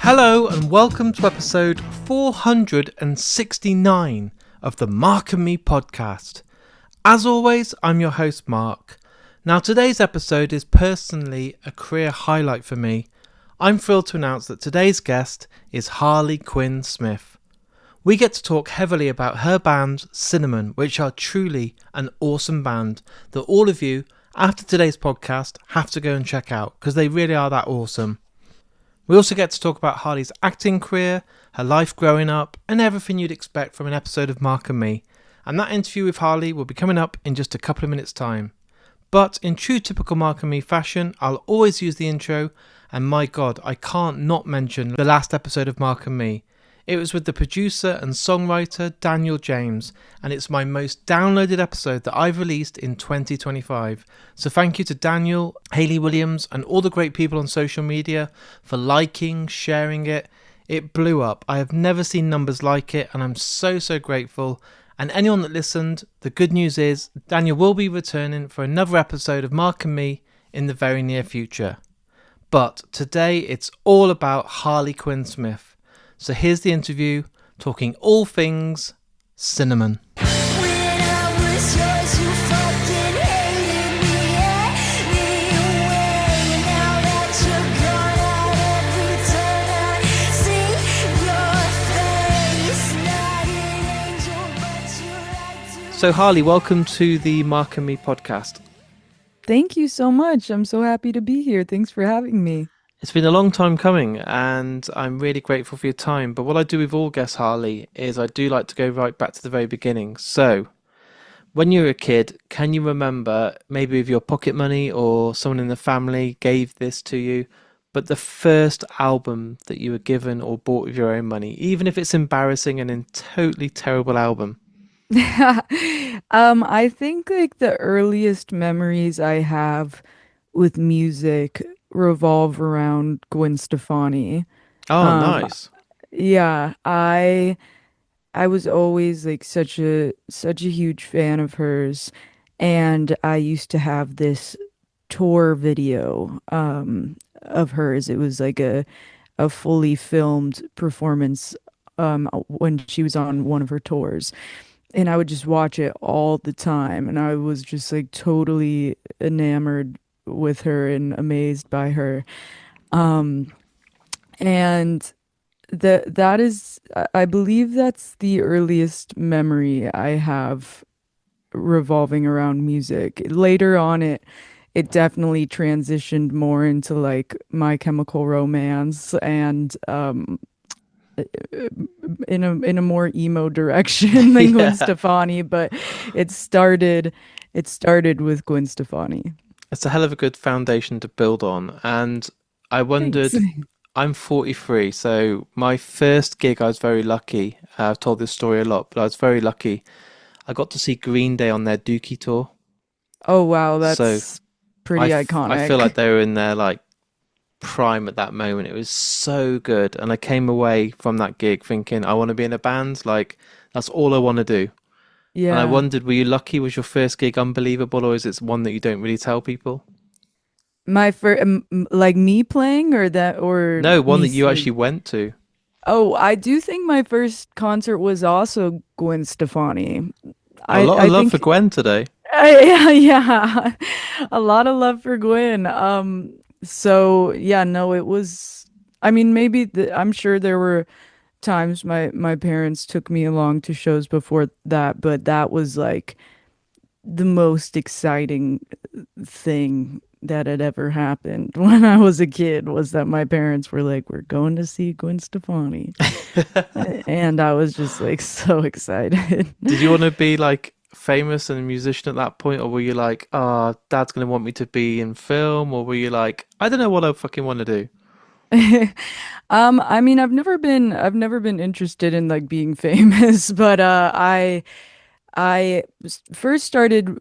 Hello and welcome to episode 469 of the Mark and Me podcast. As always, I'm your host Mark. Now today's episode is personally a career highlight for me. I'm thrilled to announce that today's guest is Harley Quinn Smith. We get to talk heavily about her band Cinnamon, which are truly an awesome band that all of you, after today's podcast, have to go and check out because they really are that awesome. We also get to talk about Harley's acting career, her life growing up, and everything you'd expect from an episode of Mark and Me. And that interview with Harley will be coming up in just a couple of minutes' time. But in true typical Mark and Me fashion, I'll always use the intro, and my god, I can't not mention the last episode of Mark and Me. It was with the producer and songwriter Daniel James, and it's my most downloaded episode that I've released in 2025. So thank you to Daniel, Hayley Williams, and all the great people on social media for liking, sharing it. It blew up. I have never seen numbers like it, and I'm so grateful. And anyone that listened, the good news is Daniel will be returning for another episode of Mark and Me in the very near future. But today it's all about Harley Quinn Smith. So here's the interview, talking all things Cinnamon. So Harley, welcome to the Mark and Me podcast. Thank you so much. I'm so happy to be here. Thanks for having me. It's been a long time coming and I'm really grateful for your time. But what I do with all guests, Harley, is I do like to go right back to the very beginning. So when you were a kid, can you remember maybe with your pocket money or someone in the family gave this to you, but the first album that you were given or bought with your own money, even if it's embarrassing and a totally terrible album? I think like the earliest memories I have with music revolve around Gwen Stefani. Oh, Um, nice. yeah, I was always like such a huge fan of hers, and I used to have this tour video of hers. It was like a fully filmed performance when she was on one of her tours. And I would just watch it all the time, and I was just like totally enamored with her and amazed by her. Um, and that is, I believe that's the earliest memory I have revolving around music. Later on, it definitely transitioned more into like My Chemical Romance and in a more emo direction than Gwen Yeah, Stefani, but it started it started with Gwen Stefani. it's a hell of a good foundation to build on. And I Thanks. wondered, I'm 43, so my first gig, I was very lucky. I've told this story a lot, but I was very lucky. I got to see Green Day on their Dookie tour. Oh wow, So that's pretty I feel like iconic. they were in their like prime at that moment. It was so good. And I came away from that gig thinking, I want to be in a band. Like, that's all I want to do. And I Yeah. wondered, were you lucky? Was your first gig unbelievable, or is it one that you don't really tell people? My first, like me playing or No, one me that you actually seeing. went to. Oh, I do think my first concert was also Gwen Stefani. A I lot of I love for think Gwen today. yeah, yeah. A lot of love for Gwen. So yeah, no, it was, I mean, I'm sure there were times my parents took me along to shows before that, but that was like the most exciting thing that had ever happened when I was a kid was that my parents were like, "We're going to see Gwen Stefani." And I was just like so excited. Did you want to be like famous and a musician at that point, or were you like, oh, dad's gonna want me to be in film, or were you like, I don't know what I fucking want to do? I mean, I've never been interested in like being famous, but first started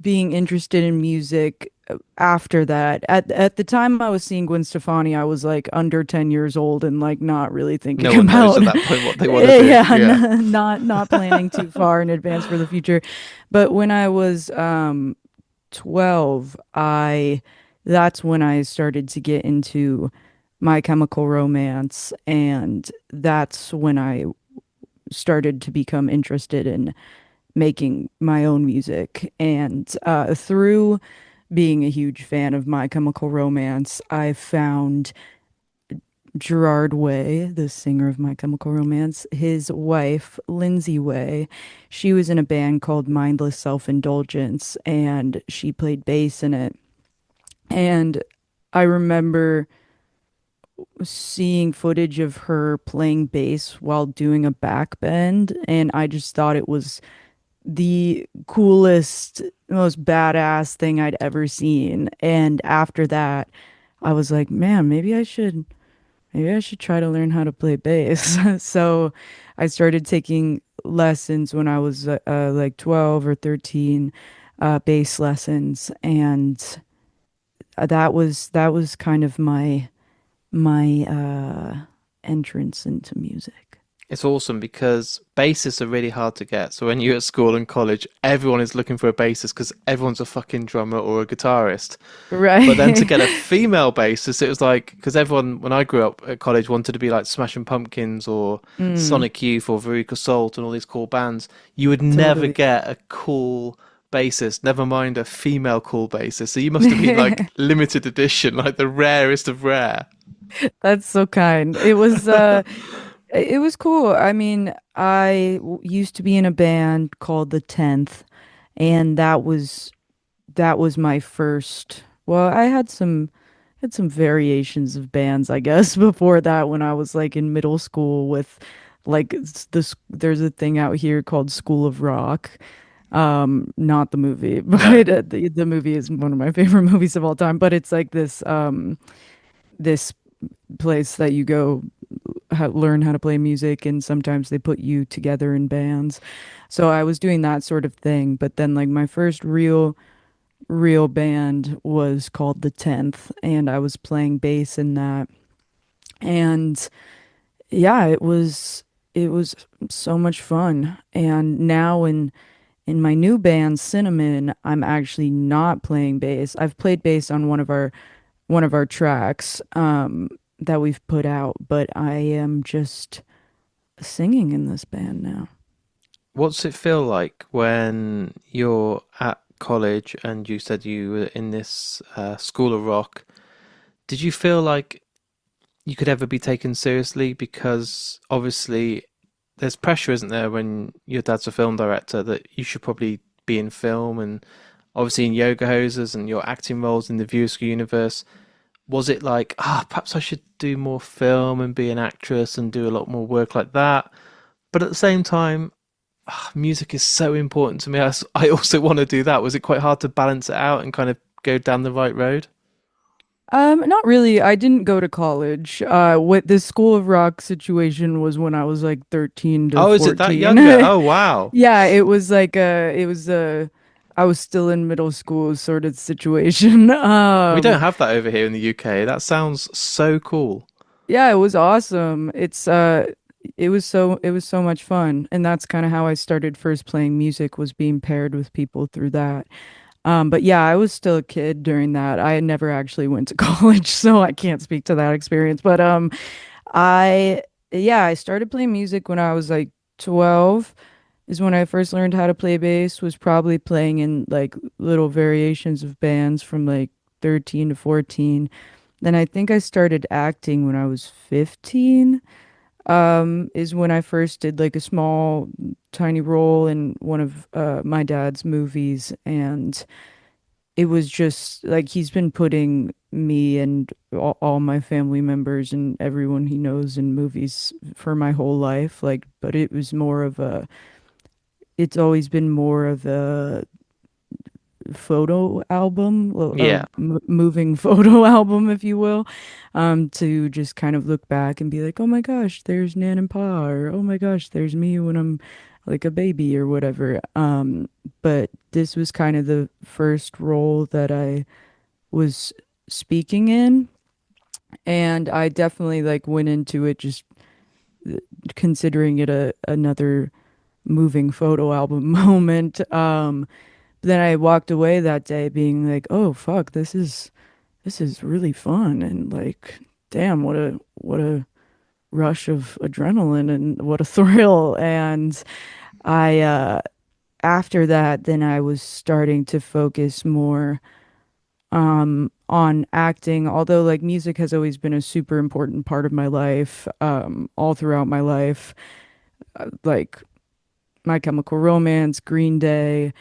being interested in music after that. At the time I was seeing Gwen Stefani, I was like under 10 years old and like not really No thinking one knows about at that point what they want to do. yeah, Yeah. not planning too far in advance for the future. But when I was 12, I that's when I started to get into My Chemical Romance, and that's when I started to become interested in making my own music. And through being a huge fan of My Chemical Romance, I found Gerard Way, the singer of My Chemical Romance, his wife, Lindsay Way. She was in a band called Mindless Self-Indulgence, and she played bass in it. And I remember seeing footage of her playing bass while doing a back bend, and I just thought it was the coolest, most badass thing I'd ever seen. And after that, I was like, man, maybe I should try to learn how to play bass. So I started taking lessons when I was like 12 or 13, bass lessons, and that was kind of my entrance into music. It's awesome because bassists are really hard to get. So when you're at school and college, everyone is looking for a bassist because everyone's a fucking drummer or a guitarist. But then to Right. get a female bassist, it was like because everyone when I grew up at college wanted to be like Smashing Pumpkins or Mm, Sonic Youth or Veruca Salt and all these cool bands. You would never totally. get a cool bassist, never mind a female cool bassist. So you must have been like limited edition, like the rarest of rare. That's so kind. It was cool. I mean, used to be in a band called The 10th, and that was my first. Well, I had some variations of bands, I guess, before that when I was like in middle school with like there's a thing out here called School of Rock. Not the movie, No. but the movie is one of my favorite movies of all time, but it's like this place that you go learn how to play music, and sometimes they put you together in bands. So I was doing that sort of thing, but then like my first real band was called The 10th, and I was playing bass in that. And yeah, it was so much fun. And now in my new band Cinnamon, I'm actually not playing bass. I've played bass on one of our tracks that we've put out, but I am just singing in this band now. What's it feel like when you're at college and you said you were in this school of rock? Did you feel like you could ever be taken seriously? Because obviously there's pressure, isn't there, when your dad's a film director that you should probably be in film and obviously in Yoga Hosers and your acting roles in the View Askew universe. Was it like, perhaps I should do more film and be an actress and do a lot more work like that? But at the same time, music is so important to me. I also want to do that. Was it quite hard to balance it out and kind of go down the right road? Not really. I didn't go to college. What this School of Rock situation was when I was like 13 to Oh, is it that 14. younger? Oh, wow. Yeah, I was still in middle school sort of situation. We don't have that over here in the UK. That sounds so cool. Yeah, it was awesome. It was so much fun, and that's kind of how I started first playing music, was being paired with people through that. But yeah, I was still a kid during that. I had never actually went to college, so I can't speak to that experience. But I yeah, I started playing music when I was like 12 is when I first learned how to play bass, was probably playing in like little variations of bands from like 13 to 14. Then I think I started acting when I was 15, is when I first did like a small, tiny role in one of my dad's movies. And it was just like he's been putting me and all my family members and everyone he knows in movies for my whole life. Like, but it's always been more of a photo album, a Yeah. moving photo album, if you will, to just kind of look back and be like, oh my gosh, there's Nan and Pa, or oh my gosh, there's me when I'm like a baby or whatever. But this was kind of the first role that I was speaking in, and I definitely like went into it just considering it another moving photo album moment. Then I walked away that day being like, "Oh fuck, this is really fun," and like damn, what a rush of adrenaline and what a thrill. And I after that, then I was starting to focus more on acting, although like music has always been a super important part of my life, all throughout my life. Like My Chemical Romance, Green Day,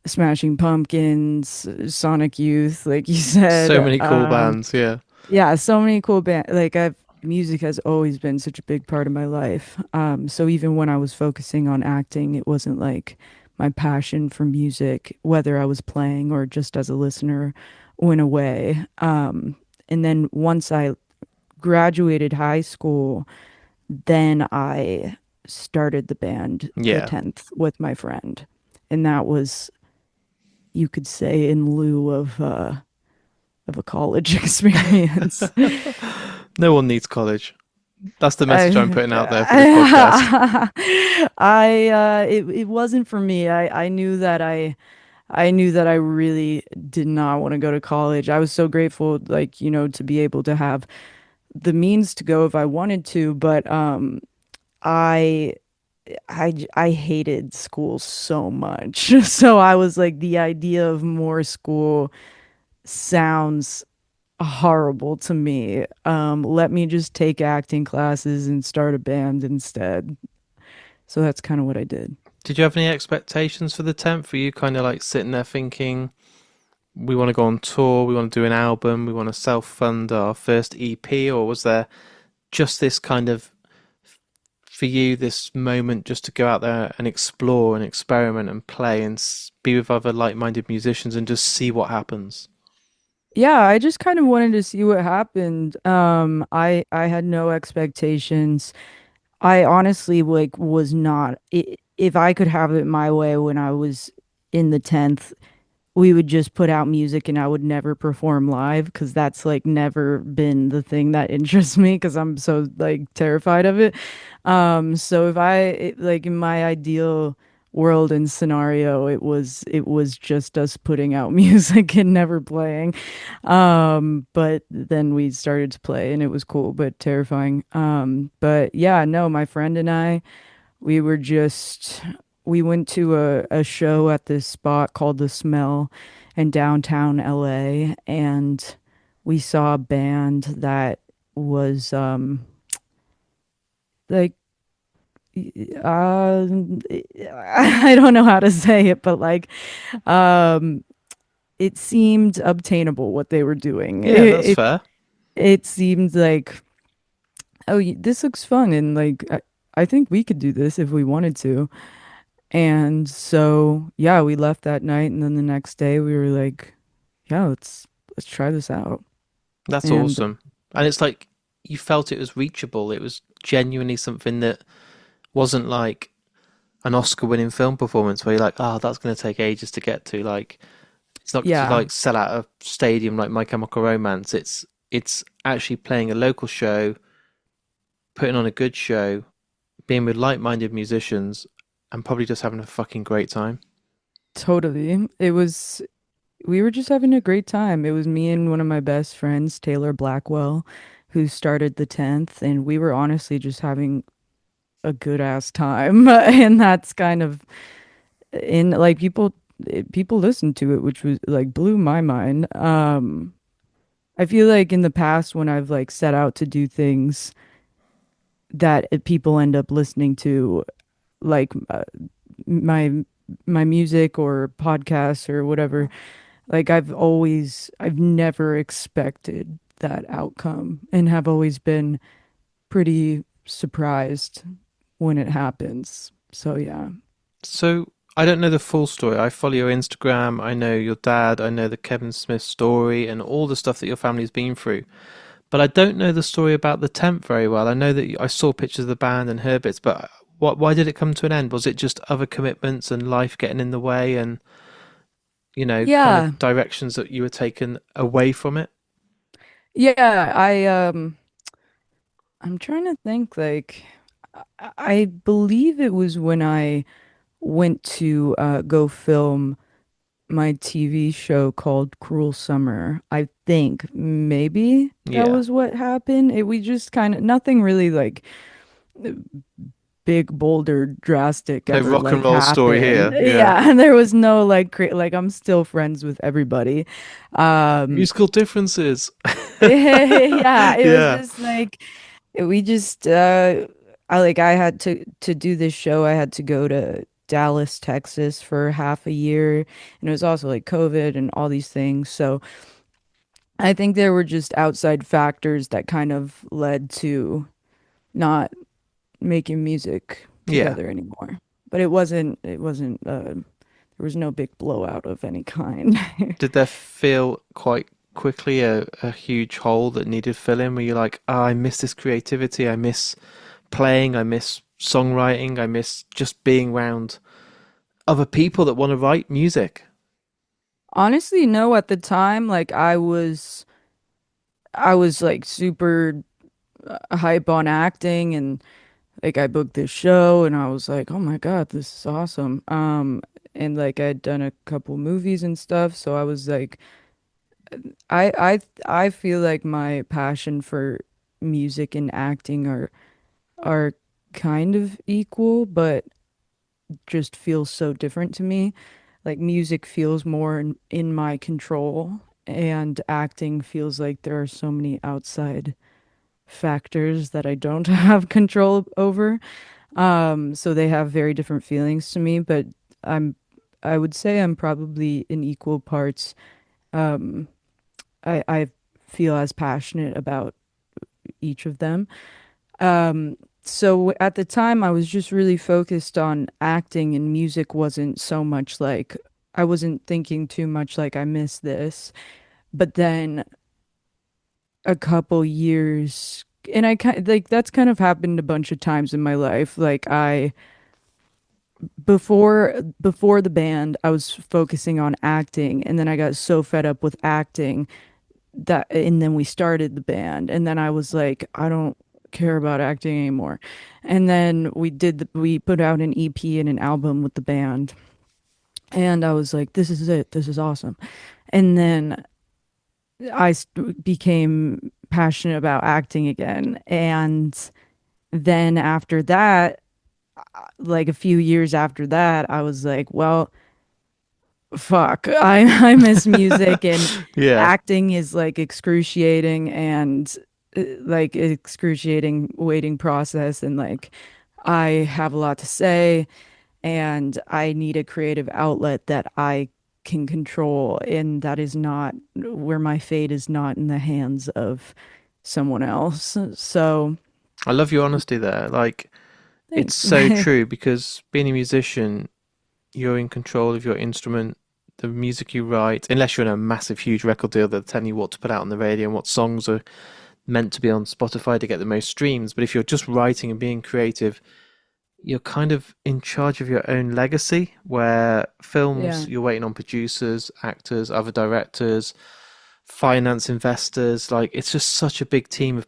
Smashing Pumpkins, Sonic Youth, like you So said. many cool bands, yeah. Yeah, so many cool band. Like I've Music has always been such a big part of my life. So even when I was focusing on acting, it wasn't like my passion for music, whether I was playing or just as a listener, went away. And then once I graduated high school, then I started the band, The Yeah. 10th, with my friend. And that was, you could say, in lieu of a college experience. No one needs college. That's the message I'm I, putting out there for this podcast. it wasn't for me. I knew that I really did not want to go to college. I was so grateful, like, to be able to have the means to go if I wanted to, but I I hated school so much. So I was like, the idea of more school sounds horrible to me. Let me just take acting classes and start a band instead. So that's kind of what I did. Did you have any expectations for the 10th? Were you kind of like sitting there thinking, we want to go on tour, we want to do an album, we want to self-fund our first EP, or was there just this kind of, for you, this moment just to go out there and explore and experiment and play and be with other like-minded musicians and just see what happens? Yeah, I just kind of wanted to see what happened. I had no expectations. I honestly like was not if I could have it my way when I was in the 10th, we would just put out music and I would never perform live because that's like never been the thing that interests me because I'm so like terrified of it. So if like in my ideal world and scenario, it was just us putting out music and never playing. But then we started to play and it was cool but terrifying. But yeah, no, my friend and I, we were just we went to a show at this spot called The Smell in downtown LA, and we saw a band that was like uh I don't know how to say it, but like um it seemed obtainable what they were doing. Yeah, that's fair. It seemed like, oh, this looks fun, and like I think we could do this if we wanted to. And so, yeah, we left that night, and then the next day we were like, yeah, let's try this out. That's And awesome. And it's like you felt it was reachable. It was genuinely something that wasn't like an Oscar-winning film performance where you're like, oh, that's going to take ages to get to. Like, it's not to yeah, like sell out a stadium like My Chemical Romance. It's actually playing a local show, putting on a good show, being with like-minded musicians, and probably just having a fucking great time. totally. We were just having a great time. It was me and one of my best friends, Taylor Blackwell, who started the 10th, and we were honestly just having a good ass time. And that's kind of in like people listened to it, which was like blew my mind. I feel like in the past when I've like set out to do things that people end up listening to, like my my music or podcasts or whatever, like I've never expected that outcome and have always been pretty surprised when it happens. So yeah. So I don't know the full story. I follow your Instagram. I know your dad. I know the Kevin Smith story and all the stuff that your family's been through. But I don't know the story about the 10th very well. I know that I saw pictures of the band and heard bits, but why did it come to an end? Was it just other commitments and life getting in the way and, kind of Yeah. directions that you were taken away from it? Yeah, I'm trying to think like I believe it was when I went to go film my TV show called Cruel Summer. I think maybe that Yeah. was what happened. We just kind of nothing really like big, bold, or drastic No ever rock and like roll story happened. here. Yeah. Yeah, and there was no like like I'm still friends with everybody. Um Musical differences. yeah, it was Yeah. just like we just I had to do this show. I had to go to Dallas, Texas for half a year, and it was also like COVID and all these things. So I think there were just outside factors that kind of led to not making music Yeah. together anymore. But it wasn't there was no big blowout of any kind. Did there feel quite quickly a huge hole that needed filling where you're like, oh, I miss this creativity, I miss playing, I miss songwriting, I miss just being around other people that want to write music? Honestly, no, at the time, like I was like super hype on acting and like I booked this show and I was like, "Oh my God, this is awesome." And like I'd done a couple movies and stuff, so I was like I feel like my passion for music and acting are kind of equal, but just feels so different to me. Like music feels more in my control and acting feels like there are so many outside factors that I don't have control over. So they have very different feelings to me, but I'm I would say I'm probably in equal parts. Um, I feel as passionate about each of them. So at the time I was just really focused on acting and music wasn't so much like I wasn't thinking too much like I miss this. But then a couple years and I kind like that's kind of happened a bunch of times in my life. Like I before the band, I was focusing on acting and then I got so fed up with acting that and then we started the band and then I was like, I don't care about acting anymore. And then we put out an EP and an album with the band and I was like, this is it. This is awesome. And then became passionate about acting again. And then after that, like a few years after that, I was like, well, fuck, I miss music and Yeah. acting is like excruciating and like excruciating waiting process and like I have a lot to say and I need a creative outlet that I can control and that is not where my fate is not in the hands of someone else. So, I love your honesty there. Like, it's thanks. so true because being a musician, you're in control of your instrument, the music you write, unless you're in a massive, huge record deal that's telling you what to put out on the radio and what songs are meant to be on Spotify to get the most streams. But if you're just writing and being creative, you're kind of in charge of your own legacy. Where films, Yeah, you're waiting on producers, actors, other directors, finance investors. Like, it's just such a big team of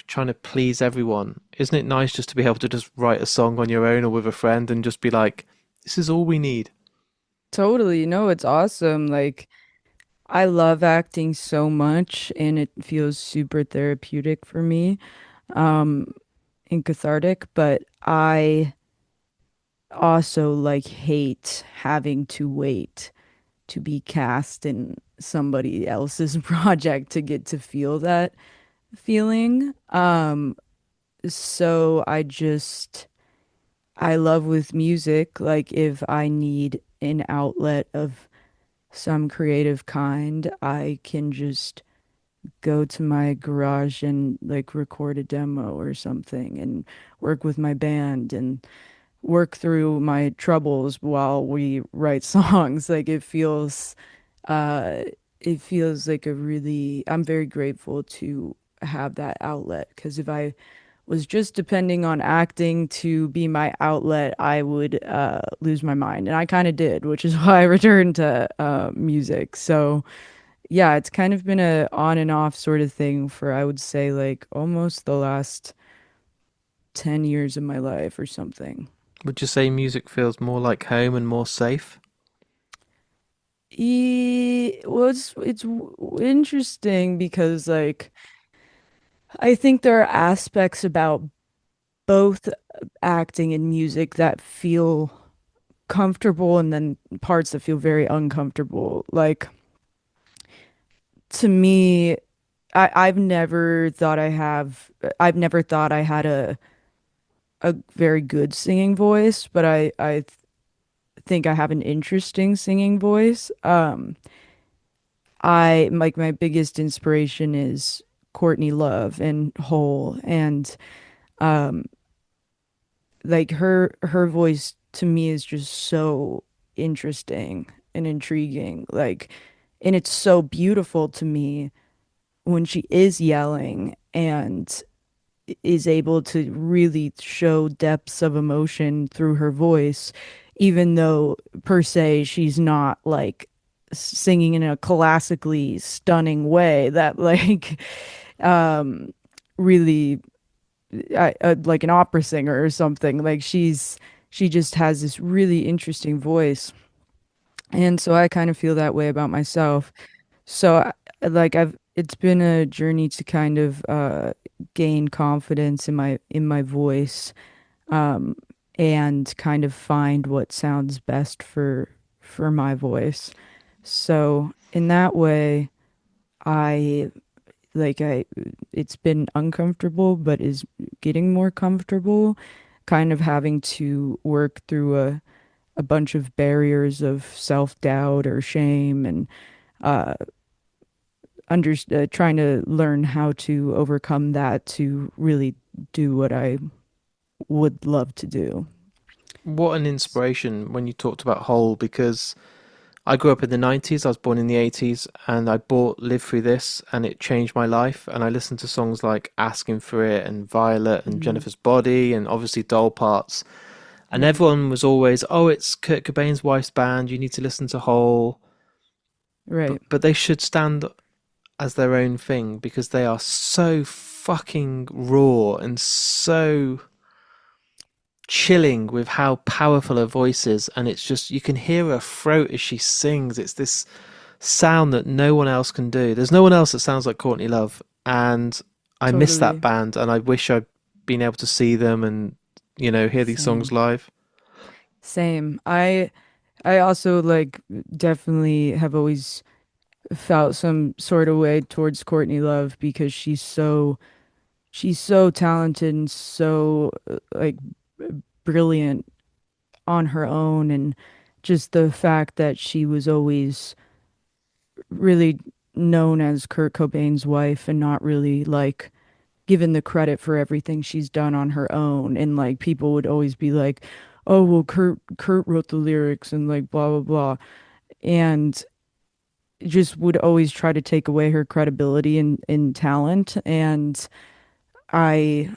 trying to please everyone. Isn't it nice just to be able to just write a song on your own or with a friend and just be like, this is all we need? totally. No, it's awesome. Like I love acting so much and it feels super therapeutic for me, um, and cathartic, but I also like hate having to wait to be cast in somebody else's project to get to feel that feeling. So I love with music, like if I need an outlet of some creative kind, I can just go to my garage and like record a demo or something and work with my band and work through my troubles while we write songs. Like uh it feels like a really I'm very grateful to have that outlet because if I was just depending on acting to be my outlet, I would lose my mind. And I kind of did, which is why I returned to music. So yeah, it's kind of been a on and off sort of thing for I would say like almost the last 10 years of my life or something. Would you say music feels more like home and more safe? Well, interesting because like I think there are aspects about both acting and music that feel comfortable and then parts that feel very uncomfortable. Like to me, I've never thought I had a very good singing voice, but I think I have an interesting singing voice. I like my biggest inspiration is Courtney Love and Hole, and um like her voice to me is just so interesting and intriguing, like, and it's so beautiful to me when she is yelling and is able to really show depths of emotion through her voice, even though per se she's not like singing in a classically stunning way that like um really like an opera singer or something. Like she just has this really interesting voice. And so I kind of feel that way about myself. So like I've it's been a journey to kind of gain confidence in my voice, um and kind of find what sounds best for my voice. So in that way, I I it's been uncomfortable but is getting more comfortable, kind of having to work through a bunch of barriers of self-doubt or shame, and uh trying to learn how to overcome that to really do what I would love to do. What an inspiration when you talked about Hole, because I grew up in the 90s, I was born in the 80s, and I bought Live Through This, and it changed my life. And I listened to songs like Asking for It and Violet and Mhm. Jennifer's Body and obviously Doll Parts. And Right. everyone was always, oh, it's Kurt Cobain's wife's band, you need to listen to Hole. Right. But they should stand as their own thing because they are so fucking raw and so chilling with how powerful her voice is. And it's just, you can hear her throat as she sings. It's this sound that no one else can do. There's no one else that sounds like Courtney Love. And I miss that Totally. band, and I wish I'd been able to see them and, hear these songs Same. live. Same. I also like definitely have always felt some sort of way towards Courtney Love because she's so talented and so like brilliant on her own, and just the fact that she was always really known as Kurt Cobain's wife and not really like given the credit for everything she's done on her own, and like people would always be like, oh well, Kurt wrote the lyrics and like blah blah blah, and just would always try to take away her credibility and talent. And I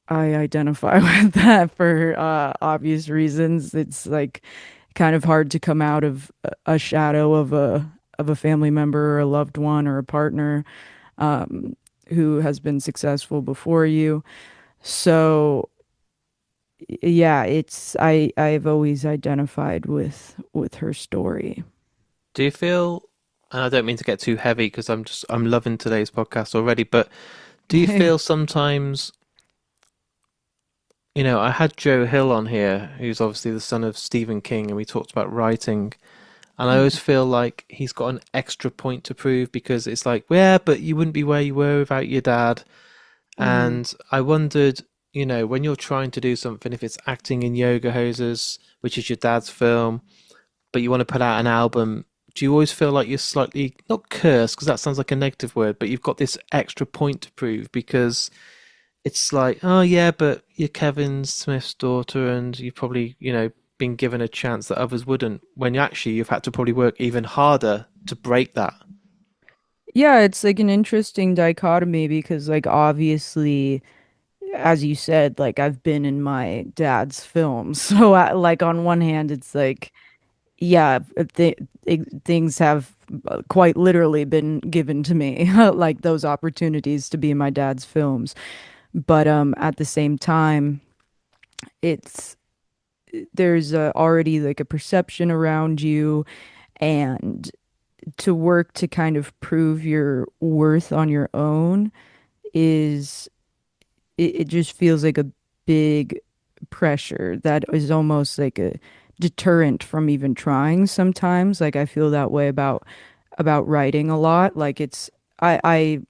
I identify with that for obvious reasons. It's like kind of hard to come out of a shadow of a family member or a loved one or a partner, um, who has been successful before you. So yeah, it's I've always identified with her story. Do you feel, and I don't mean to get too heavy because I'm loving today's podcast already, but do you feel sometimes, I had Joe Hill on here, who's obviously the son of Stephen King, and we talked about writing. And I always Mm, feel like he's got an extra point to prove because it's like, yeah, but you wouldn't be where you were without your dad. mhm. And I wondered, when you're trying to do something, if it's acting in Yoga Hosers, which is your dad's film, but you want to put out an album, do you always feel like you're slightly, not cursed, because that sounds like a negative word, but you've got this extra point to prove because it's like, oh yeah, but you're Kevin Smith's daughter, and you've probably, been given a chance that others wouldn't. When actually you've had to probably work even harder to break that. Yeah, it's like an interesting dichotomy because like obviously, as you said, like I've been in my dad's films. So like on one hand it's like yeah, things have quite literally been given to me, like those opportunities to be in my dad's films. But at the same time, it's there's already like a perception around you, And to work to kind of prove your worth on your own is it just feels like a big pressure that is almost like a deterrent from even trying sometimes. Like I feel that way about writing a lot. Like it's I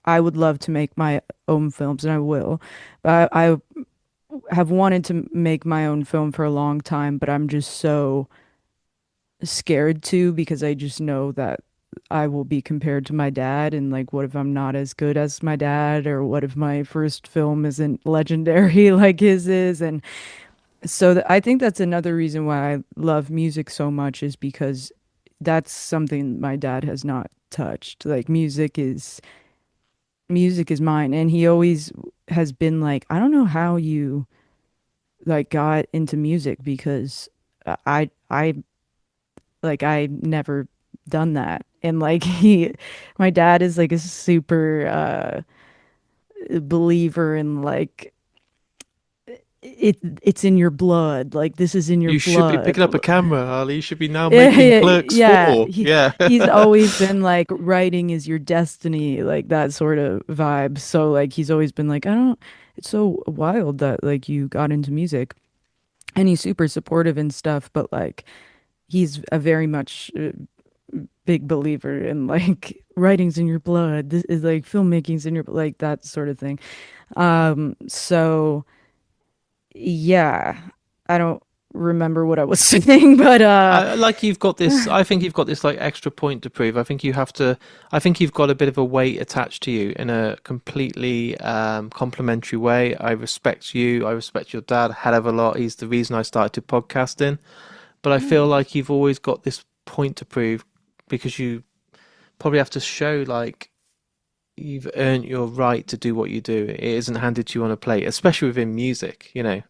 would love to make my own films and I will. But I have wanted to make my own film for a long time, but I'm just so scared to because I just know that I will be compared to my dad and like what if I'm not as good as my dad or what if my first film isn't legendary like his is and so I think that's another reason why I love music so much is because that's something my dad has not touched. Like music is mine and he always has been like I don't know how you like got into music because I like I never done that. And like he my dad is like a super believer in like it's in your blood. Like this is in your You should be blood. picking up a camera, Harley. You should be now making Yeah, Clerks yeah. 4. Yeah. He's always been like writing is your destiny, like that sort of vibe. So like he's always been like, I don't it's so wild that like you got into music. And he's super supportive and stuff, but like he's a very much big believer in like writing's in your blood. This is like filmmaking's in your like that sort of thing. So yeah, I don't remember what I was saying, but Like you've got this, I think you've got this like extra point to prove. I think you have to, I think you've got a bit of a weight attached to you in a completely complimentary way. I respect you. I respect your dad a hell of a lot. He's the reason I started podcasting. But I feel like nice. you've always got this point to prove because you probably have to show like you've earned your right to do what you do. It isn't handed to you on a plate, especially within music, you know.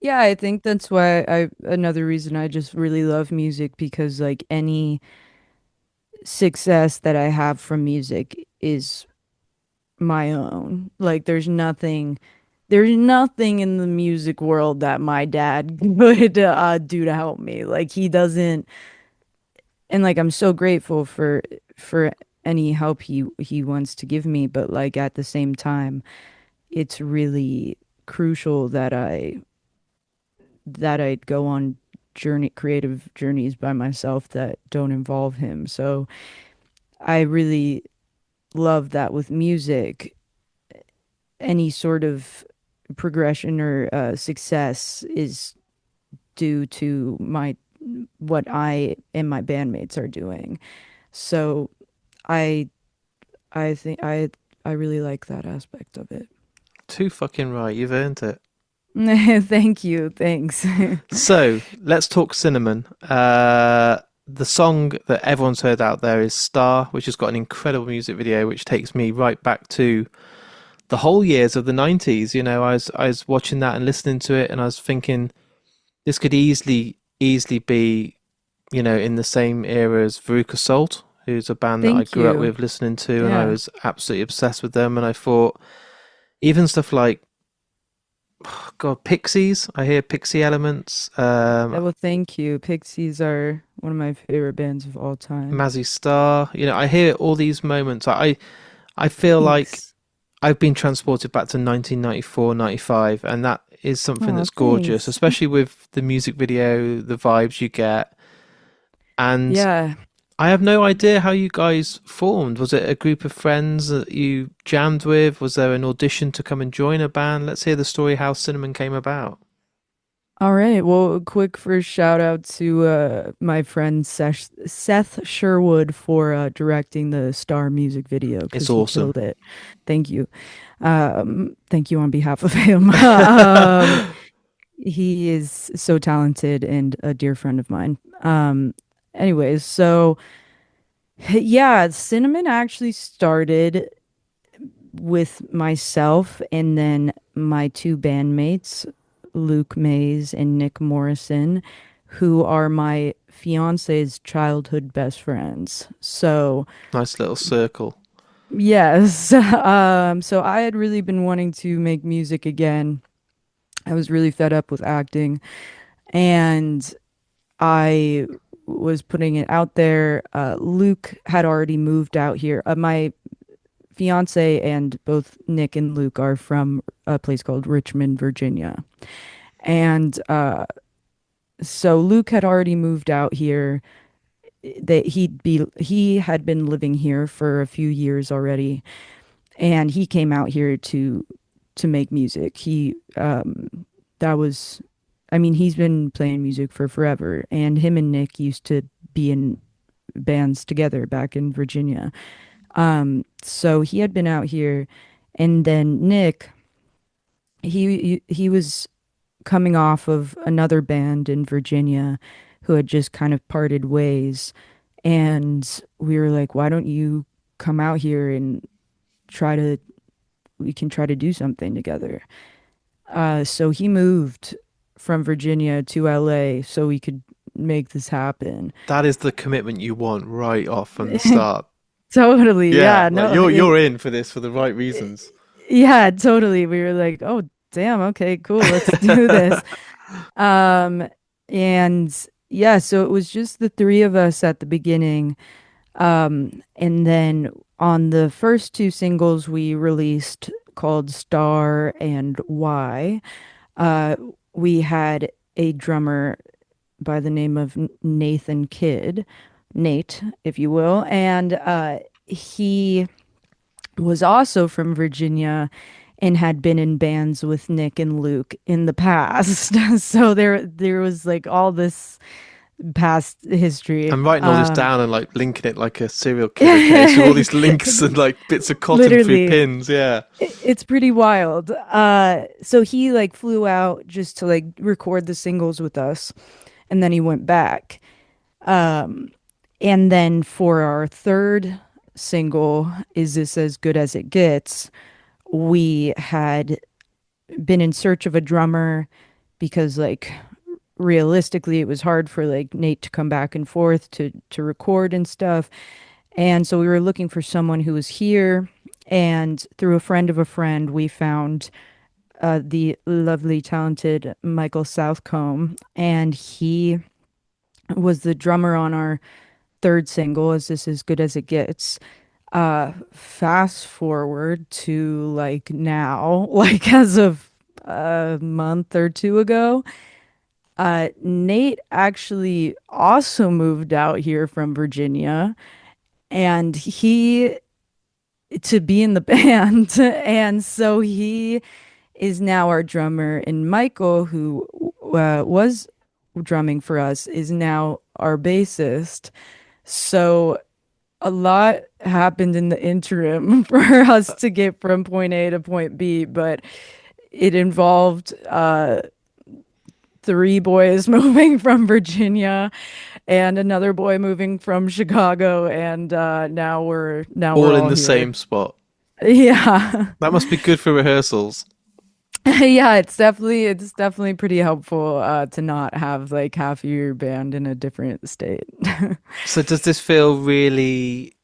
Yeah, I think that's why I another reason I just really love music because like any success that I have from music is my own. Like there's nothing in the music world that my dad would do to help me. Like he doesn't and like I'm so grateful for any help he wants to give me, but like at the same time, it's really crucial that I go on creative journeys by myself that don't involve him. So I really love that with music, any sort of progression or success is due to my what I and my bandmates are doing. So I I think I really like that aspect of it. Too fucking right. You've earned it. Thank you. Thanks. So let's talk cinnamon. The song that everyone's heard out there is Star, which has got an incredible music video, which takes me right back to the whole years of the 90s. You know, I was watching that and listening to it, and I was thinking this could easily be, you know, in the same era as Veruca Salt, who's a band that I Thank grew up you. with listening to, and I Yeah. was absolutely obsessed with them. And I thought even stuff like God, Pixies. I hear Pixie elements. Yeah, well, thank you. Pixies are one of my favorite bands of all time. Mazzy Star. You know, I hear all these moments. I feel like Thanks. I've been transported back to 1994, 95, and that is something Oh, that's gorgeous, thanks. especially with the music video, the vibes you get. And Yeah. I have no idea how you guys formed. Was it a group of friends that you jammed with? Was there an audition to come and join a band? Let's hear the story how Cinnamon came about. All right. Well, a quick first shout out to my friend Seth Sherwood for directing the Star music video It's because he awesome. killed it. Thank you. Thank you on behalf of him. He is so talented and a dear friend of mine. Anyways, so yeah, Cinnamon actually started with myself and then my two bandmates, Luke Mays and Nick Morrison, who are my fiance's childhood best friends. So, Nice little circle. yes, so I had really been wanting to make music again. I was really fed up with acting and I was putting it out there. Luke had already moved out here. My fiance and both Nick and Luke are from a place called Richmond, Virginia. And so Luke had already moved out here. He had been living here for a few years already, and he came out here to make music. That was I mean, he's been playing music for forever, and him and Nick used to be in bands together back in Virginia. So he had been out here, and then Nick, he was coming off of another band in Virginia who had just kind of parted ways, and we were like, why don't you come out here and try to we can try to do something together. So he moved from Virginia to LA so we could make this happen. That is the commitment you want right off from the start. Totally. Yeah, Yeah. like No, you're in for this for the right reasons. yeah, totally. We were like, oh, damn. Okay, cool. Let's do this. Um, and yeah, so it was just the three of us at the beginning. And then on the first two singles we released called Star and Why, uh, we had a drummer by the name of Nathan Kidd, Nate, if you will, and he was also from Virginia and had been in bands with Nick and Luke in the past. So there was like all this past history. I'm writing all this down and like linking it like a serial killer case with all these links and like bits of cotton through Literally, pins. Yeah. it's pretty wild. So he like flew out just to like record the singles with us, and then he went back. Um, and then for our third single, Is This As Good As It Gets, we had been in search of a drummer because like realistically it was hard for like Nate to come back and forth to record and stuff. And so we were looking for someone who was here, and through a friend of a friend we found the lovely talented Michael Southcombe, and he was the drummer on our third single, Is This As Good As It Gets. Fast forward to like now, like as of a month or two ago, Nate actually also moved out here from Virginia, and he to be in the band. And so he is now our drummer, and Michael, who was drumming for us, is now our bassist. So a lot happened in the interim for us to get from point A to point B, but it involved three boys moving from Virginia and another boy moving from Chicago, and now we're All in all the here. same spot. Yeah. That must be good for rehearsals. Yeah, it's definitely pretty helpful to not have like half of your band in a different state. So does this feel really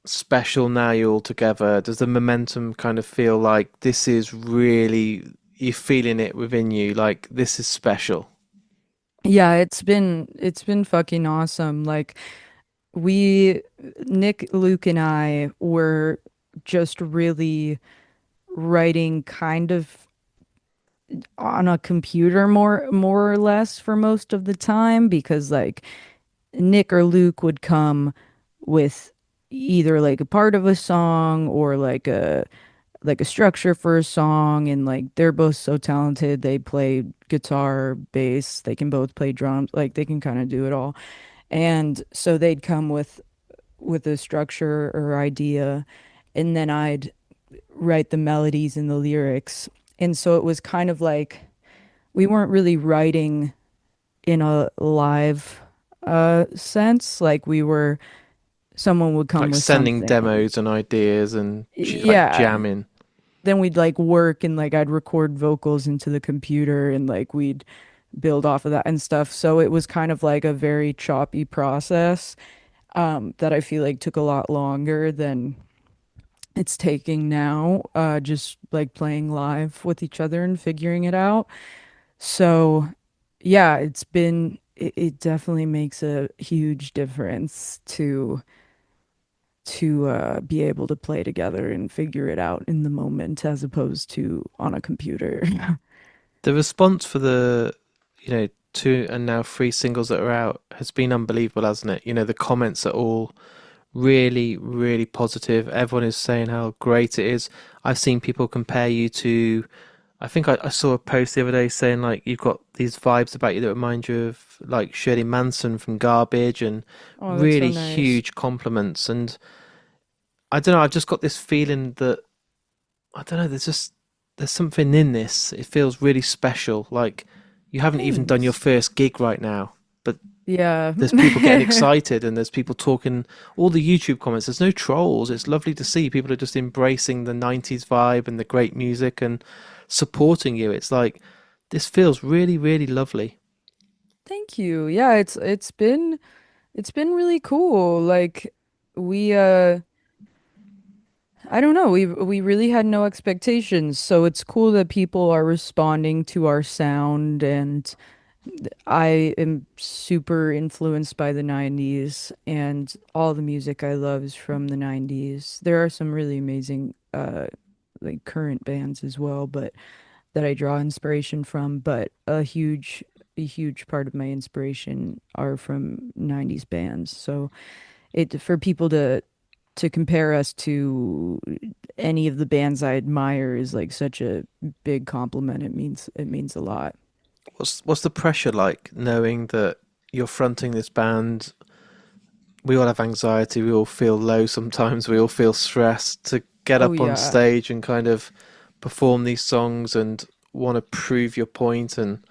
special now you're all together? Does the momentum kind of feel like this is really, you're feeling it within you, like this is special? Yeah, it's been fucking awesome. Like we Nick, Luke, and I were just really writing kind of on a computer more or less for most of the time, because like Nick or Luke would come with either like a part of a song or like a structure for a song, and like they're both so talented. They play guitar, bass, they can both play drums, like they can kind of do it all. And so they'd come with a structure or idea, and then I'd write the melodies and the lyrics. And so it was kind of like we weren't really writing in a live sense. Like we were someone would come Like with sending something. demos and ideas and like Yeah. jamming. Then we'd like work, and like I'd record vocals into the computer, and like we'd build off of that and stuff. So it was kind of like a very choppy process that I feel like took a lot longer than it's taking now, just like playing live with each other and figuring it out. So yeah, it definitely makes a huge difference to be able to play together and figure it out in the moment as opposed to on a computer. The response for the, two and now three singles that are out has been unbelievable, hasn't it? The comments are all really, really positive. Everyone is saying how great it is. I've seen people compare you to, I think I saw a post the other day saying like you've got these vibes about you that remind you of like Shirley Manson from Garbage, and Oh, that's so really nice. huge compliments. And I don't know, I've just got this feeling that I don't know. There's something in this. It feels really special. Like you haven't even done your Thanks. first gig right now, but Yeah. there's people getting excited and there's people talking. All the YouTube comments. There's no trolls. It's lovely to see people are just embracing the '90s vibe and the great music and supporting you. It's like this feels really, really lovely. Thank you. Yeah, it's been really cool. Like we I don't know, we really had no expectations, so it's cool that people are responding to our sound, and I am super influenced by the 90s, and all the music I love is from the 90s. There are some really amazing like current bands as well, but that I draw inspiration from, but a huge part of my inspiration are from 90s bands. So it for people to compare us to any of the bands I admire is like such a big compliment. It means a lot. What's the pressure like knowing that you're fronting this band? We all have anxiety. We all feel low sometimes. We all feel stressed to get Oh up on yeah. stage and kind of perform these songs and want to prove your point and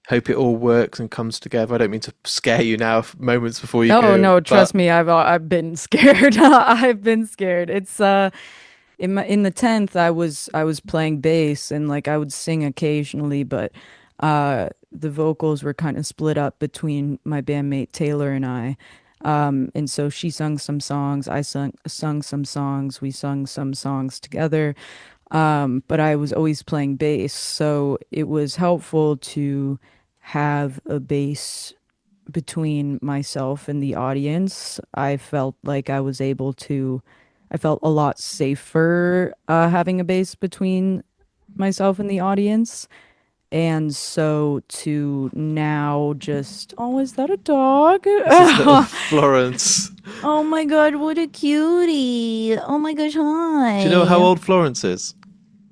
hope it all works and comes together. I don't mean to scare you now, moments before you Oh go, no, but trust me, I've been scared. I've been scared. It's in the 10th I was playing bass, and like I would sing occasionally, but the vocals were kind of split up between my bandmate Taylor and I. And so she sung some songs, I sung some songs, we sung some songs together. But I was always playing bass, so it was helpful to have a bass between myself and the audience. I felt like I felt a lot safer having a bass between myself and the audience. And so to now just, oh, is that a dog? this is little Florence. Oh my God, what a cutie. Oh my gosh, Do you know how hi. old Florence is?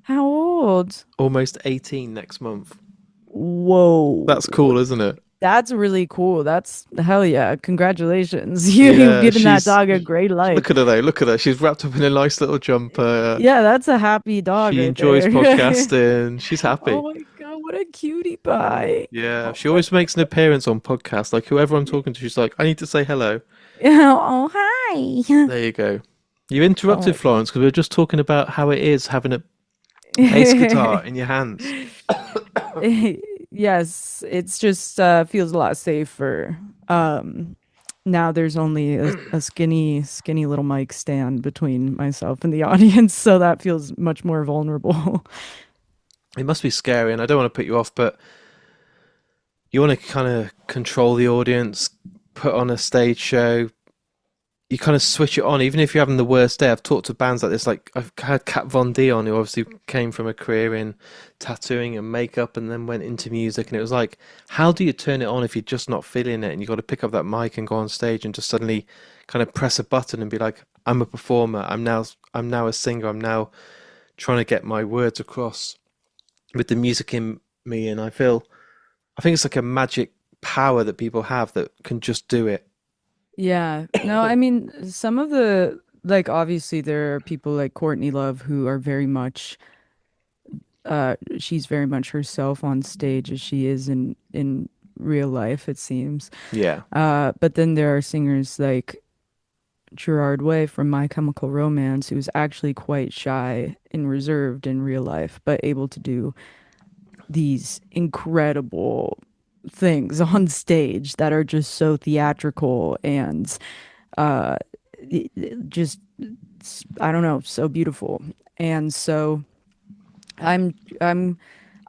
How old? Almost 18 next month. Whoa. That's cool, isn't it? That's really cool. That's hell yeah. Congratulations. You've Yeah, given that she's. dog a great life. Look at her though. Look at her. She's wrapped up in a nice little jumper. Yeah, that's a happy dog She right enjoys there. podcasting. She's Oh happy. my God, what a cutie pie. Yeah, Oh she my always makes an appearance on podcasts. Like whoever I'm talking to, she's like, "I need to say hello." Oh, hi. There you go. You interrupted Oh Florence because we were just talking about how it is having a bass my. guitar in your hands. Yes, it's just feels a lot safer. Um Now there's only a skinny little mic stand between myself and the audience, so that feels much more vulnerable. It must be scary, and I don't want to put you off, but you want to kind of control the audience, put on a stage show. You kind of switch it on, even if you're having the worst day. I've talked to bands like this. Like I've had Kat Von D on, who obviously came from a career in tattooing and makeup, and then went into music. And it was like, how do you turn it on if you're just not feeling it? And you got to pick up that mic and go on stage and just suddenly kind of press a button and be like, I'm a performer. I'm now a singer. I'm now trying to get my words across with the music in me. And I think it's like a magic power that people have that can just do it. Yeah. No, I mean, some of the, like, obviously there are people like Courtney Love who are very much she's very much herself on stage as she is in real life, it seems. Yeah. But then there are singers like Gerard Way from My Chemical Romance, who's actually quite shy and reserved in real life, but able to do these incredible things on stage that are just so theatrical and uh just I don't know, so beautiful. And so I'm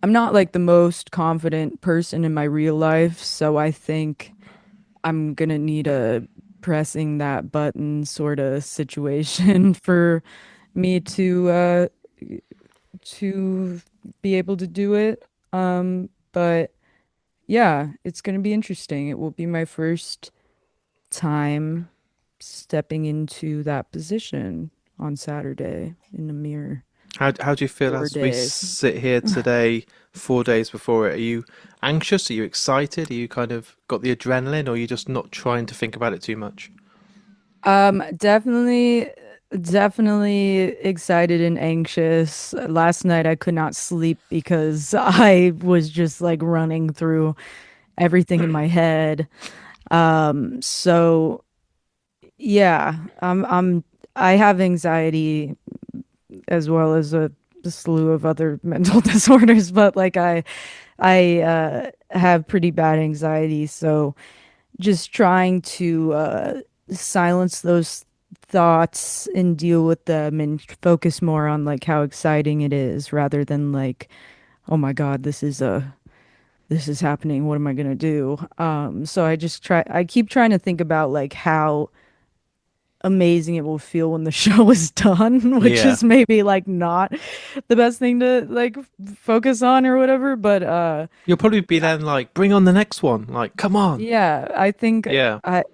I'm not like the most confident person in my real life, so I think I'm gonna need a pressing that button sort of situation for me to be able to do it. But yeah, it's gonna be interesting. It will be my first time stepping into that position on Saturday in a mere How do you feel 4 as we days. sit here today, 4 days before it? Are you anxious? Are you excited? Are you kind of got the adrenaline, or are you just not trying to think about it too much? Definitely excited and anxious. Last night I could not sleep because I was just like running through everything in my head. So yeah, I have anxiety as well as a slew of other mental disorders, but like I have pretty bad anxiety, so just trying to silence those thoughts and deal with them and focus more on like how exciting it is rather than like, oh my God, this is happening. What am I gonna do? So I keep trying to think about like how amazing it will feel when the show is done, which Yeah, is maybe like not the best thing to like focus on or whatever, but you'll probably be then like, bring on the next one. Like, come on. yeah, I think Yeah. I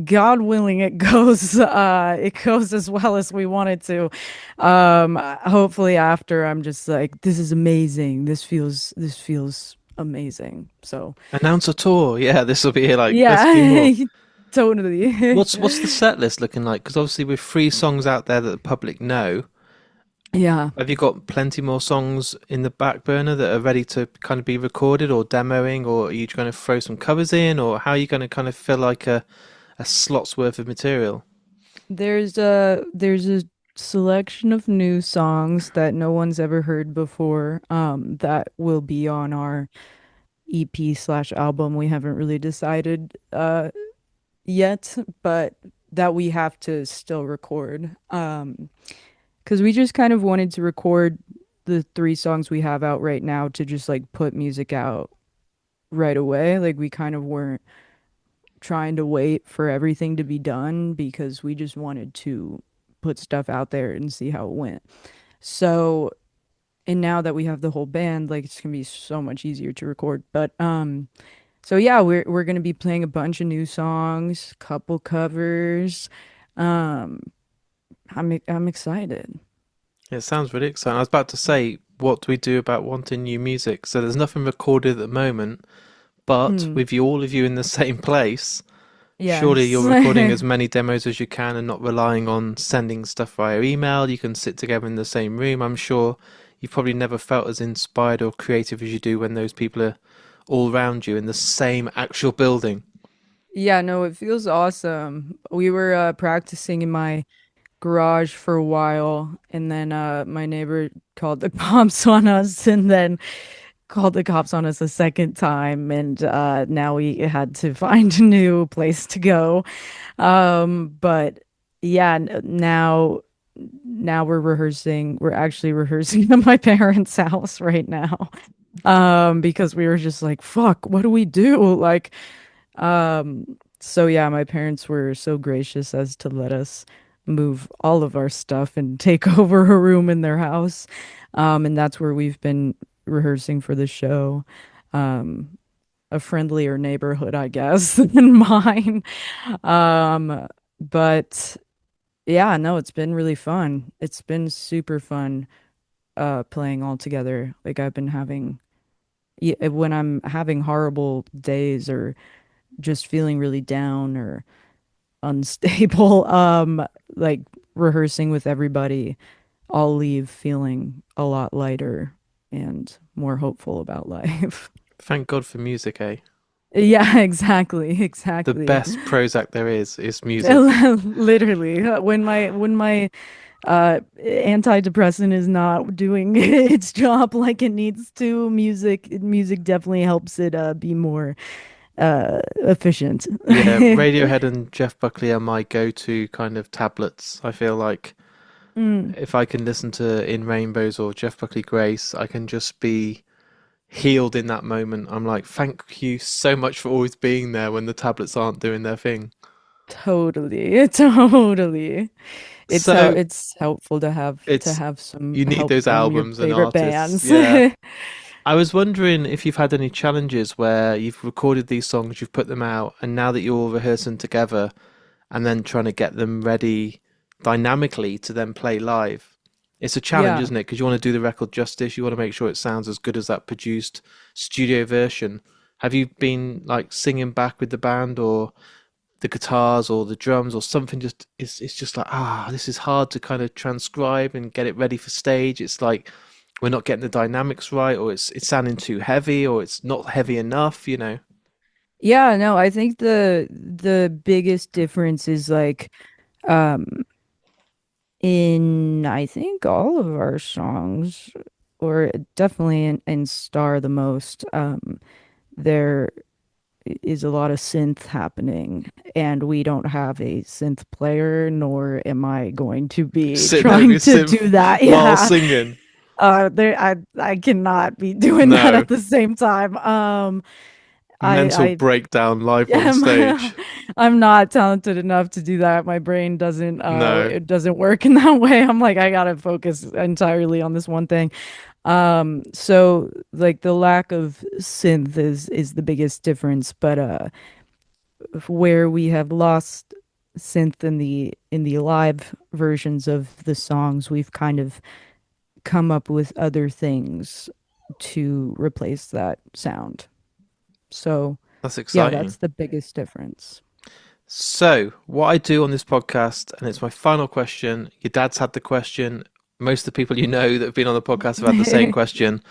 God willing it goes as well as we want it to. Hopefully after I'm just like this is amazing. This feels amazing. So, Announce a tour. Yeah, this will be like, let's do more. yeah. Totally. What's the set list looking like? Because obviously with 3 songs out there that the public know, Yeah. have you got plenty more songs in the back burner that are ready to kind of be recorded or demoing, or are you going to throw some covers in, or how are you going to kind of fill like a slot's worth of material? There's a selection of new songs that no one's ever heard before, that will be on our EP slash album. We haven't really decided yet, but that we have to still record. Because we just kind of wanted to record the 3 songs we have out right now to just like put music out right away. Like we kind of weren't trying to wait for everything to be done because we just wanted to put stuff out there and see how it went. So, and now that we have the whole band, like it's gonna be so much easier to record. But so yeah, we're gonna be playing a bunch of new songs, couple covers. Um, I'm excited. It sounds really exciting. I was about to say, what do we do about wanting new music? So there's nothing recorded at the moment, but Mm, with all of you in the same place, surely yes. you're recording as many demos as you can and not relying on sending stuff via email. You can sit together in the same room. I'm sure you've probably never felt as inspired or creative as you do when those people are all around you in the same actual building. Yeah, no, it feels awesome. We were practicing in my garage for a while, and then my neighbor called the cops on us, and then called the cops on us a second time, and now we had to find a new place to go. But yeah, now we're rehearsing. We're actually rehearsing at my parents' house right now. Because we were just like, fuck, what do we do? Like, so yeah, my parents were so gracious as to let us move all of our stuff and take over a room in their house. And that's where we've been rehearsing for the show. Um, a friendlier neighborhood, I guess, than mine. But yeah, no, it's been really fun. It's been super fun playing all together. Like I've been having when I'm having horrible days or just feeling really down or unstable, like rehearsing with everybody, I'll leave feeling a lot lighter and more hopeful about life. Thank God for music, eh? Yeah, exactly, The exactly. best Prozac there is music. Literally, when my antidepressant is not doing its job like it needs to, music definitely helps it be more efficient. Yeah, Radiohead and Jeff Buckley are my go-to kind of tablets. I feel like Mm, if I can listen to In Rainbows or Jeff Buckley Grace, I can just be healed in that moment. I'm like, thank you so much for always being there when the tablets aren't doing their thing. Totally, totally. So It's helpful to it's have some you need help those from your albums and favorite artists. bands. Yeah. I was wondering if you've had any challenges where you've recorded these songs, you've put them out, and now that you're all rehearsing together and then trying to get them ready dynamically to then play live. It's a challenge, Yeah. isn't it? Because you want to do the record justice. You want to make sure it sounds as good as that produced studio version. Have you been like singing back with the band or the guitars or the drums or something? Just it's just like this is hard to kind of transcribe and get it ready for stage. It's like we're not getting the dynamics right, or it's sounding too heavy, or it's not heavy enough. Yeah, no, I think the biggest difference is like um in I think all of our songs, or definitely in Star the most, there is a lot of synth happening, and we don't have a synth player, nor am I going to be Sitting over trying your to do synth that. while Yeah. singing. I cannot be doing that No. at the same time. Mental I breakdown live on am stage. I'm not talented enough to do that. My brain doesn't No, it doesn't work in that way. I'm like, I gotta focus entirely on this one thing. So like the lack of synth is the biggest difference, but where we have lost synth in the live versions of the songs, we've kind of come up with other things to replace that sound. So, that's yeah, exciting. that's the biggest difference. So, what I do on this podcast, and it's my final question. Your dad's had the question. Most of the people you know that have been on the podcast have had the same question.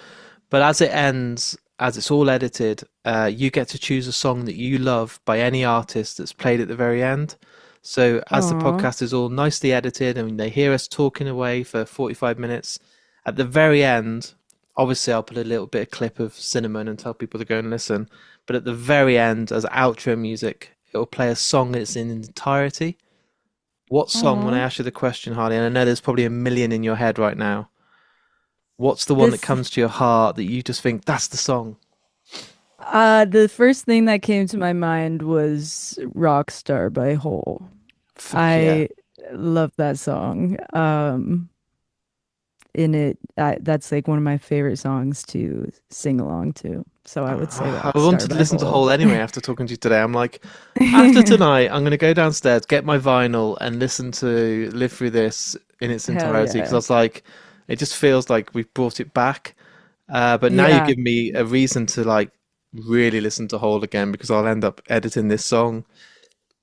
But as it ends, as it's all edited, you get to choose a song that you love by any artist that's played at the very end. So, as the Aw. podcast is all nicely edited and they hear us talking away for 45 minutes, at the very end, obviously, I'll put a little bit of clip of Cinnamon and tell people to go and listen. But at the very end, as outro music, it'll play a song in its entirety. What song, when I Aw. ask you the question, Harley, and I know there's probably a million in your head right now, what's the one that This comes to your heart that you just think that's the song? the first thing that came to my mind was Rockstar by Hole. Fuck yeah. I love that song. In it that's like one of my favorite songs to sing along to. So I would say I Rockstar wanted to by listen to Hole. Hole anyway after talking to you today. I'm like, after tonight, I'm going to go downstairs, get my vinyl, and listen to Live Through This in its Hell entirety because I yeah. was like, it just feels like we've brought it back. But now you Yeah. give me a reason to like really listen to Hole again because I'll end up editing this song,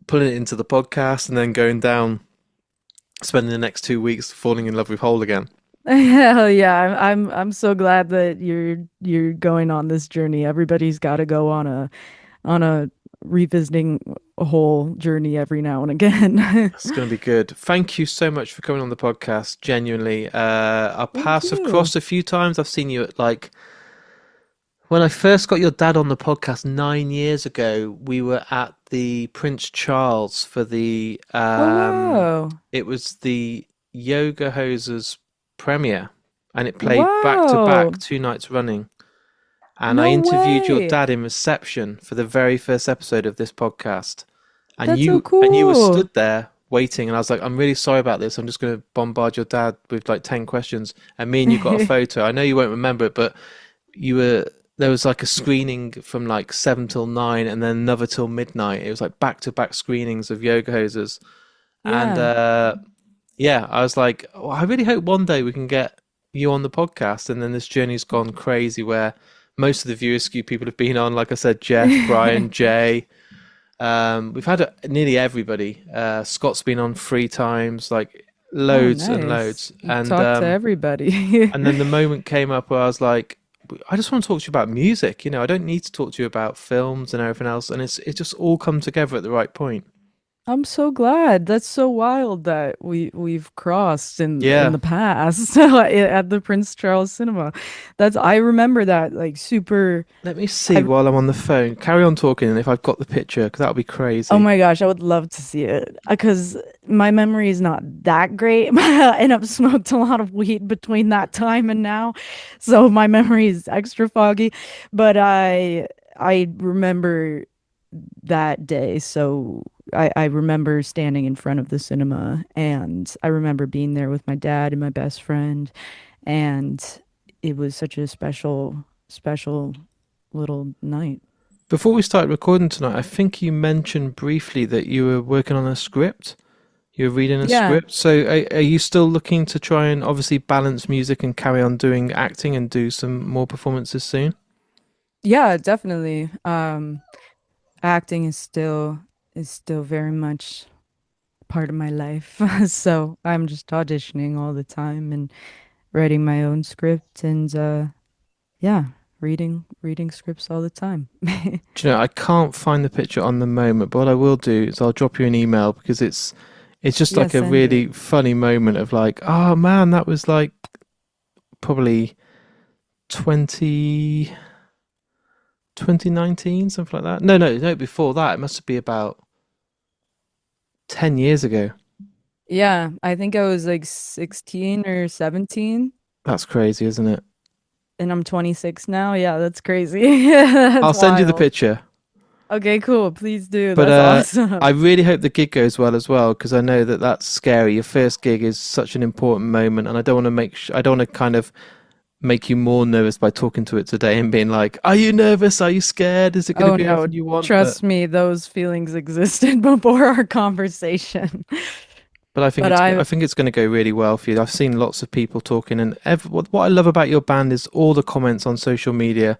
putting it into the podcast, and then going down, spending the next 2 weeks falling in love with Hole again. Hell yeah. I'm so glad that you're going on this journey. Everybody's got to go on a revisiting a whole journey every now and again. It's going to be good. Thank you so much for coming on the podcast. Genuinely, our Thank paths have you. crossed a few times. I've seen you at like when I first got your dad on the podcast 9 years ago. We were at the Prince Charles for the Oh wow. it was the Yoga Hosers premiere, and it played back to back Wow. 2 nights running. And I No interviewed your way. dad in reception for the very first episode of this podcast. And That's so you were cool. stood there waiting, and I was like, I'm really sorry about this. I'm just going to bombard your dad with like 10 questions. And me and you got a photo. I know you won't remember it, but you were there was like a screening from like 7 till 9 and then another till midnight. It was like back to back screenings of Yoga Hosers. And Yeah. yeah, I was like, oh, I really hope one day we can get you on the podcast. And then this journey's gone crazy where most of the viewers people have been on, like I said, Jeff, Brian, Jay. We've had nearly everybody. Scott's been on 3 times, like Oh, loads and nice. loads. You've talked to everybody. And then the moment came up where I was like, I just want to talk to you about music. I don't need to talk to you about films and everything else. And it's just all come together at the right point. I'm so glad. That's so wild that we've crossed in Yeah. the past at the Prince Charles Cinema. I remember that like super. Let me see I while I'm on the phone. Carry on talking, and if I've got the picture, because that would be Oh crazy. my gosh, I would love to see it because my memory is not that great, and I've smoked a lot of weed between that time and now, so my memory is extra foggy. But I remember that day, so I remember standing in front of the cinema, and I remember being there with my dad and my best friend, and it was such a special little night. Before we started recording tonight, I think you mentioned briefly that you were working on a script. You were reading a Yeah. script. So are you still looking to try and obviously balance music and carry on doing acting and do some more performances soon? Yeah, definitely. Acting is still very much part of my life. So I'm just auditioning all the time and writing my own script and yeah, reading scripts all the time. Do you know, I can't find the picture on the moment, but what I will do is I'll drop you an email because it's just Yeah, like a send it. really funny moment of like, oh man, that was like probably 20 2019, something like that. No, before that. It must be about 10 years ago. Yeah, I think I was like 16 or 17 That's crazy, isn't it? and I'm 26 now. Yeah, that's crazy. I'll That's send you the wild. picture. Okay, cool. Please do. But That's I awesome. really hope the gig goes well as well because I know that that's scary. Your first gig is such an important moment, and I don't want to I don't want to kind of make you more nervous by talking to it today and being like, "Are you nervous? Are you scared? Is it going to Oh be no, everything you want?" trust me, those feelings existed before our conversation. But But I I think it's going to go really well for you. I've seen lots of people talking, and what I love about your band is all the comments on social media.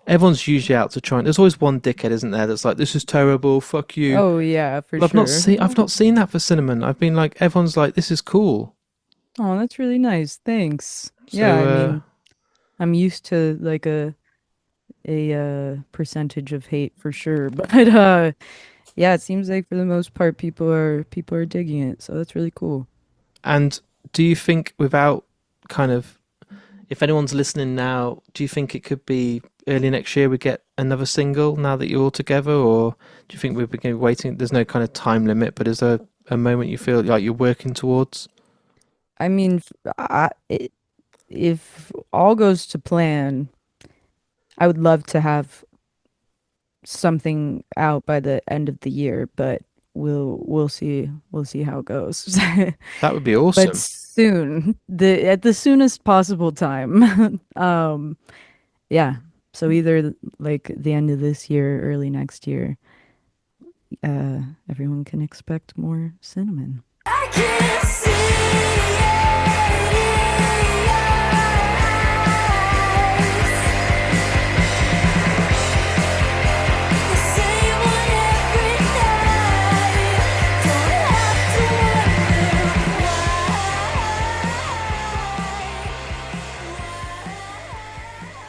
Everyone's usually out to try, and there's always one dickhead, isn't there? That's like, "This is terrible. Fuck you." Oh yeah, for But sure. I've not seen that for Cinnamon. I've been like, everyone's like, "This is cool." Oh, that's really nice. Thanks. Yeah, So I mean, I'm used to like a percentage of hate for sure, but yeah, it seems like for the most part people are digging it. So that's really cool. and do you think without kind of if anyone's listening now, do you think it could be early next year we get another single now that you're all together, or do you think we're going to be waiting? There's no kind of time limit, but is there a moment you feel like you're working towards? I mean, if all goes to plan, I would love to have something out by the end of the year, but we'll see how it goes. That would be But awesome. soon, the at the soonest possible time. Yeah. So either like the end of this year, early next year, everyone can expect more cinnamon. I can't see it in your eyes. The same one every night. Don't have to wonder why.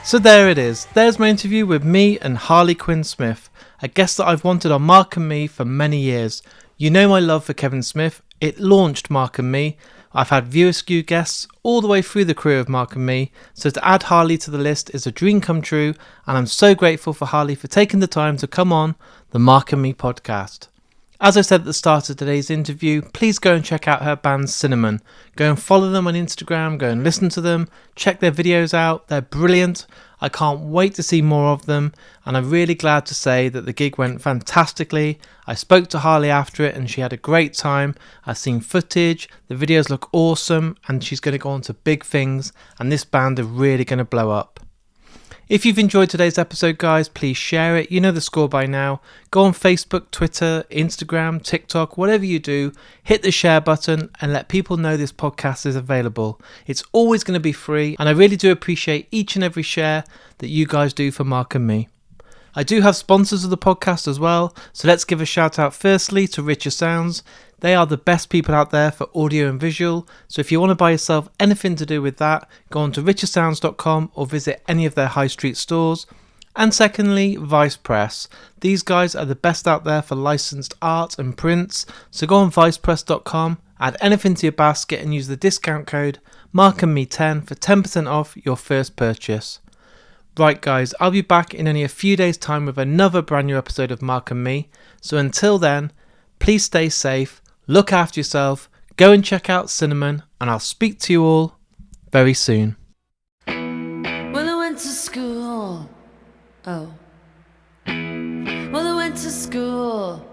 So there it is. There's my interview with me and Harley Quinn Smith, a guest that I've wanted on Mark and Me for many years. You know my love for Kevin Smith. It launched Mark and Me. I've had viewer skew guests all the way through the career of Mark and Me, so to add Harley to the list is a dream come true, and I'm so grateful for Harley for taking the time to come on the Mark and Me podcast. As I said at the start of today's interview, please go and check out her band Cinnamon. Go and follow them on Instagram, go and listen to them, check their videos out, they're brilliant. I can't wait to see more of them, and I'm really glad to say that the gig went fantastically. I spoke to Harley after it and she had a great time. I've seen footage, the videos look awesome, and she's going to go on to big things, and this band are really going to blow up. If you've enjoyed today's episode, guys, please share it. You know the score by now. Go on Facebook, Twitter, Instagram, TikTok, whatever you do, hit the share button and let people know this podcast is available. It's always going to be free, and I really do appreciate each and every share that you guys do for Mark and Me. I do have sponsors of the podcast as well, so let's give a shout out firstly to Richer Sounds. They are the best people out there for audio and visual, so if you want to buy yourself anything to do with that, go on to richersounds.com or visit any of their high street stores. And secondly, Vice Press. These guys are the best out there for licensed art and prints, so go on vicepress.com, add anything to your basket and use the discount code MarkandMe10 for 10% off your first purchase. Right guys, I'll be back in only a few days' time with another brand new episode of Mark and Me, so until then, please stay safe, look after yourself, go and check out Cinnamon, and I'll speak to you all very soon. Well, I went to school. Oh. Well, I went to school.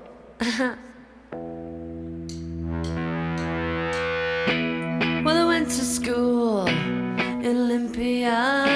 Well, I went to school in Olympia.